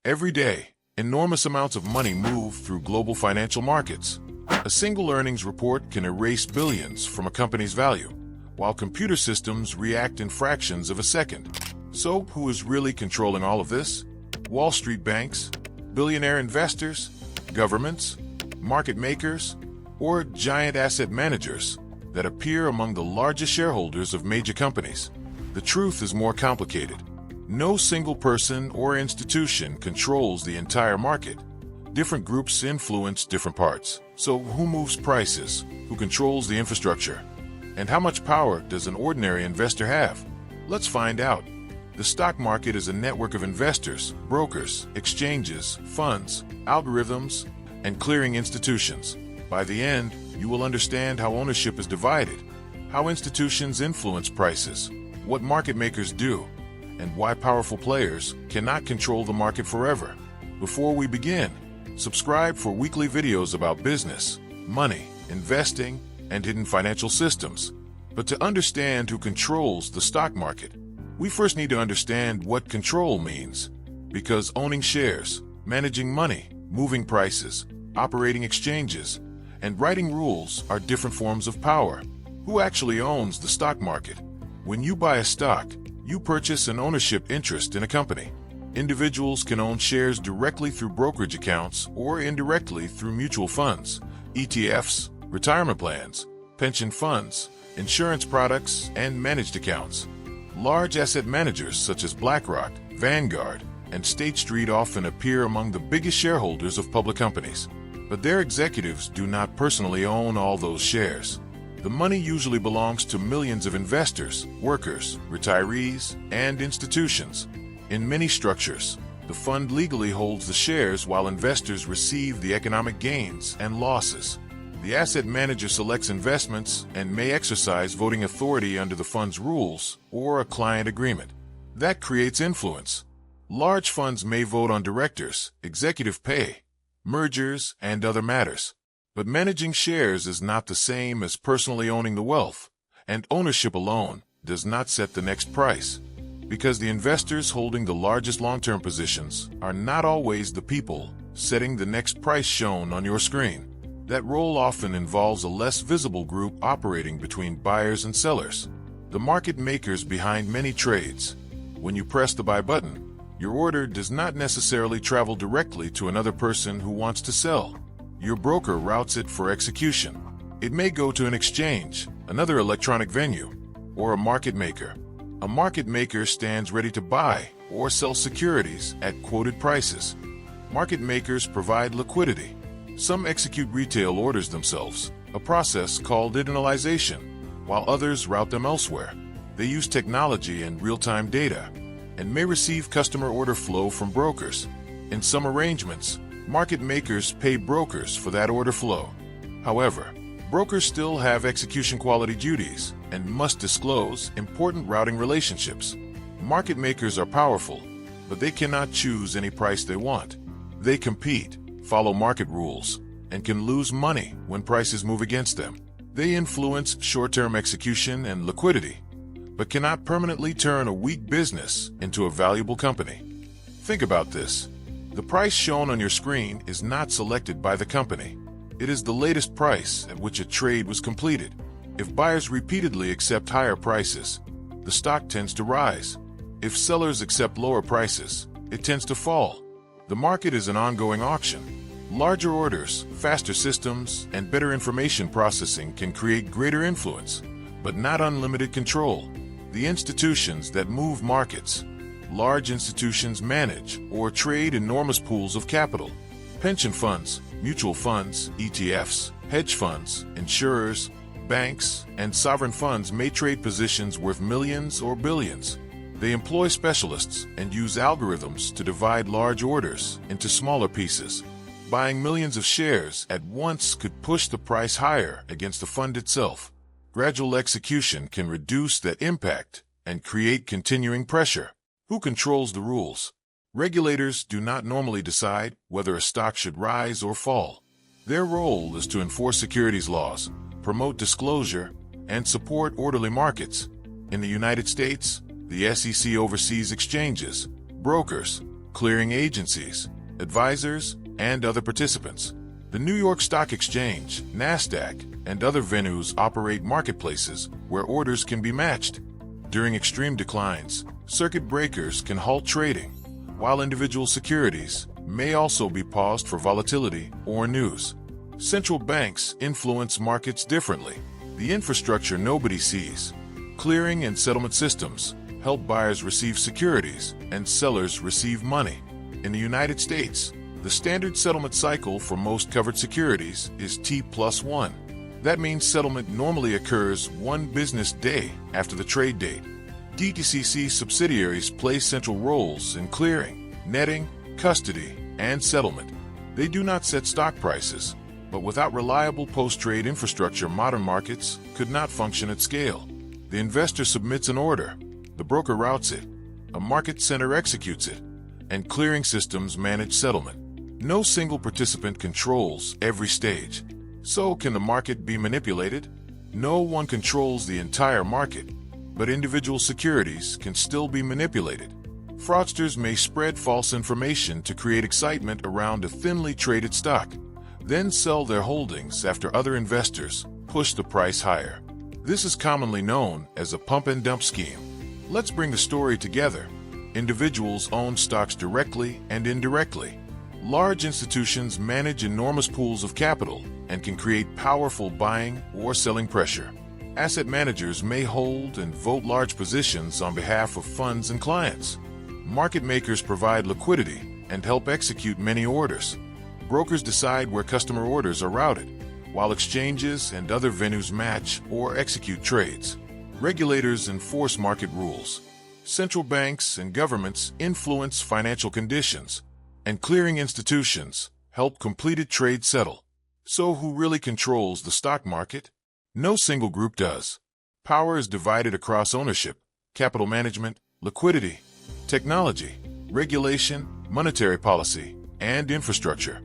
Every day, enormous amounts of money move through global financial markets. A single earnings report can erase billions from a company's value, while computer systems react in fractions of a second. So, who is really controlling all of this? Wall Street banks, billionaire investors, governments, market makers, or giant asset managers that appear among the largest shareholders of major companies? The truth is more complicated. No single person or institution controls the entire market. Different groups influence different parts. So who moves prices? Who controls the infrastructure? And how much power does an ordinary investor have? Let's find out. The stock market is a network of investors, brokers, exchanges, funds, algorithms, and clearing institutions. By the end, you will understand how ownership is divided, how institutions influence prices, what market makers do, and why powerful players cannot control the market forever. Before we begin, subscribe for weekly videos about business, money, investing, and hidden financial systems. But to understand who controls the stock market, we first need to understand what control means. Because owning shares, managing money, moving prices, operating exchanges, and writing rules are different forms of power. Who actually owns the stock market? When you buy a stock, you purchase an ownership interest in a company. Individuals can own shares directly through brokerage accounts or indirectly through mutual funds, ETFs, retirement plans, pension funds, insurance products, and managed accounts. Large asset managers such as BlackRock, Vanguard, and State Street often appear among the biggest shareholders of public companies. But their executives do not personally own all those shares. The money usually belongs to millions of investors, workers, retirees, and institutions. In many structures, the fund legally holds the shares while investors receive the economic gains and losses. The asset manager selects investments and may exercise voting authority under the fund's rules or a client agreement. That creates influence. Large funds may vote on directors, executive pay, mergers, and other matters. But managing shares is not the same as personally owning the wealth, and ownership alone does not set the next price. Because the investors holding the largest long-term positions are not always the people setting the next price shown on your screen. That role often involves a less visible group operating between buyers and sellers, the market makers behind many trades. When you press the buy button, your order does not necessarily travel directly to another person who wants to sell. Your broker routes it for execution. It may go to an exchange, another electronic venue, or a market maker. A market maker stands ready to buy or sell securities at quoted prices. Market makers provide liquidity. Some execute retail orders themselves, a process called internalization, while others route them elsewhere. They use technology and real-time data, and may receive customer order flow from brokers. In some arrangements, market makers pay brokers for that order flow. However, brokers still have execution quality duties and must disclose important routing relationships. Market makers are powerful, but they cannot choose any price they want. They compete, follow market rules, and can lose money when prices move against them. They influence short-term execution and liquidity, but cannot permanently turn a weak business into a valuable company. Think about this. The price shown on your screen is not selected by the company. It is the latest price at which a trade was completed. If buyers repeatedly accept higher prices, the stock tends to rise. If sellers accept lower prices, it tends to fall. The market is an ongoing auction. Larger orders, faster systems, and better information processing can create greater influence, but not unlimited control. The institutions that move markets. Large institutions manage or trade enormous pools of capital. Pension funds, mutual funds, ETFs, hedge funds, insurers, banks, and sovereign funds may trade positions worth millions or billions. They employ specialists and use algorithms to divide large orders into smaller pieces. Buying millions of shares at once could push the price higher against the fund itself. Gradual execution can reduce that impact and create continuing pressure. Who controls the rules? Regulators do not normally decide whether a stock should rise or fall. Their role is to enforce securities laws, promote disclosure, and support orderly markets. In the United States, the SEC oversees exchanges, brokers, clearing agencies, advisors, and other participants. The New York Stock Exchange, NASDAQ, and other venues operate marketplaces where orders can be matched. During extreme declines, circuit breakers can halt trading, while individual securities may also be paused for volatility or news. Central banks influence markets differently. The infrastructure nobody sees. Clearing and settlement systems help buyers receive securities and sellers receive money. In the United States, the standard settlement cycle for most covered securities is T+1. That means settlement normally occurs one business day after the trade date. DTCC subsidiaries play central roles in clearing, netting, custody, and settlement. They do not set stock prices, but without reliable post-trade infrastructure, modern markets could not function at scale. The investor submits an order, the broker routes it, a market center executes it, and clearing systems manage settlement. No single participant controls every stage. So can the market be manipulated? No one controls the entire market, but individual securities can still be manipulated. Fraudsters may spread false information to create excitement around a thinly traded stock, then sell their holdings after other investors push the price higher. This is commonly known as a pump and dump scheme. Let's bring the story together. Individuals own stocks directly and indirectly. Large institutions manage enormous pools of capital and can create powerful buying or selling pressure. Asset managers may hold and vote large positions on behalf of funds and clients. Market makers provide liquidity and help execute many orders. Brokers decide where customer orders are routed, while exchanges and other venues match or execute trades. Regulators enforce market rules. Central banks and governments influence financial conditions, and clearing institutions help completed trades settle. So who really controls the stock market? No single group does. Power is divided across ownership, capital management, liquidity, technology, regulation, monetary policy, and infrastructure.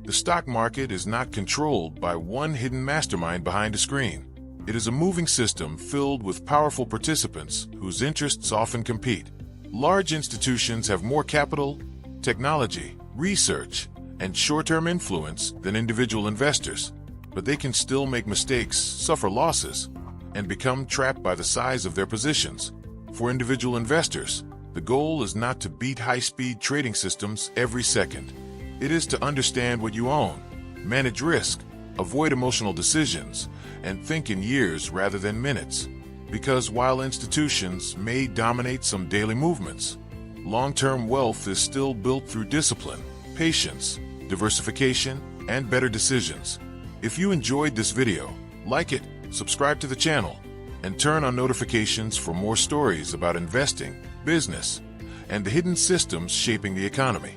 The stock market is not controlled by one hidden mastermind behind a screen. It is a moving system filled with powerful participants whose interests often compete. Large institutions have more capital, technology, research, and short-term influence than individual investors, but they can still make mistakes, suffer losses, and become trapped by the size of their positions. For individual investors, the goal is not to beat high-speed trading systems every second. It is to understand what you own, manage risk, avoid emotional decisions, and think in years rather than minutes. Because while institutions may dominate some daily movements, long-term wealth is still built through discipline, patience, diversification, and better decisions. If you enjoyed this video, like it, subscribe to the channel, and turn on notifications for more stories about investing, business, and the hidden systems shaping the economy.